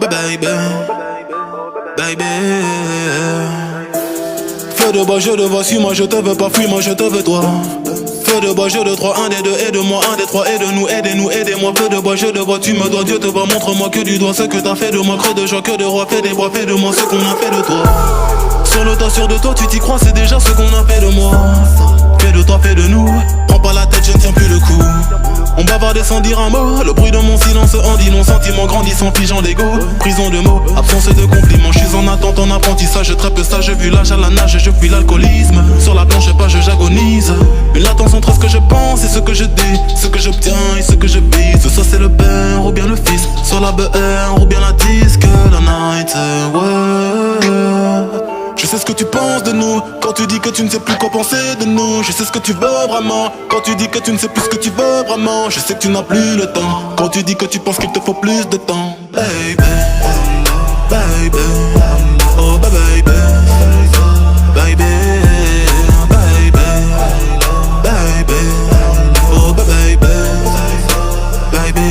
baby, baby. Feu de bois, je te vois, suis-moi, je te veux pas, fuis-moi, je te veux toi. Feu de bois, jeu de 3, un des deux, aide-moi, un des trois, aide-nous, aidez-nous, aidez-moi. Feu de bois, je te vois, tu me dois, Dieu te voit, montre-moi que du doigt ce que t'as fait de moi. Creux de joie, que de roi, fais des bois, fais de moi ce qu'on a fait de toi. Sur le tas, sûr de toi, tu t'y crois, c'est déjà ce qu'on a fait de moi. Fais de toi, fais de nous, prends pas la tête, je ne tiens plus le coup. On bavardait sans dire un mot, le bruit de mon silence en dit non. Sentiments grandissant, figeant d'ego, prison de mots, absence de compliments. Je suis en attente, en apprentissage, très peu sage. Vu l'âge à la nage, je fuis l'alcoolisme. Sur la blanche page, j'agonise. Une latence entre ce que je pense et ce que je dis, ce que j'obtiens et ce que je vise. Soit c'est le père ou bien le fils, soit la BR ou bien la disque, la night, ouais. Je sais ce que tu penses de nous, quand tu dis que tu ne sais plus quoi penser de nous. Je sais ce que tu veux vraiment, quand tu dis que tu ne sais plus ce que tu veux vraiment. Je sais que tu n'as plus le temps, quand tu dis que tu penses qu'il te faut plus de temps. Baby, baby, oh baby, baby, baby, baby, oh baby, baby.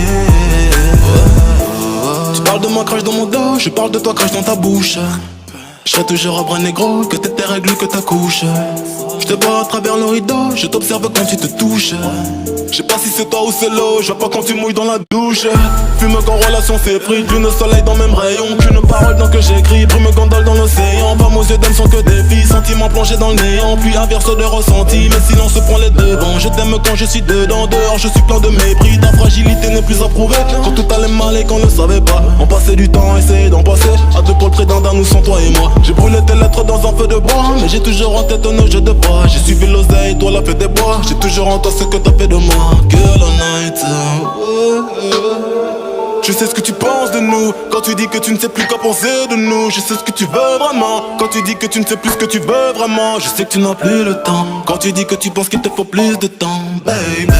Tu parles de moi, crache dans mon dos, je parle de toi, crache dans ta bouche. Je serai toujours un bras négro, que t'es tes règles, que ta couche. Je te vois à travers le rideau, je t'observe quand tu te touches. Je sais pas si c'est toi ou c'est l'eau, je vois pas quand tu mouilles dans la douche. Fume quand relation s'effrite, lune soleil dans même rayon. Qu'une parole dans que j'écris, brume gondole dans l'océan. Pas aux yeux d'âme sont que des filles, sentiments plongés dans le néant. Puis inverse de ressenti, mais silence prend les devants. Je t'aime quand je suis dedans, dehors je suis plein de mépris. Ta fragilité n'est plus approuvée, quand tout allait mal et qu'on ne savait pas. On passait du temps, essayer d'en passer, à deux pour le trait d'un nous sans toi et moi. J'ai brûlé tes lettres dans un feu de bois, mais j'ai toujours en tête nos jeux de bois. J'ai suivi l'oseille, toi la fête des bois. J'ai toujours en toi ce que t'as fait de moi. Girl all night, je sais ce que tu penses de nous, quand tu dis que tu ne sais plus quoi penser de nous. Je sais ce que tu veux vraiment, quand tu dis que tu ne sais plus ce que tu veux vraiment. Je sais que tu n'as plus le temps, quand tu dis que tu penses qu'il te faut plus de temps. Baby,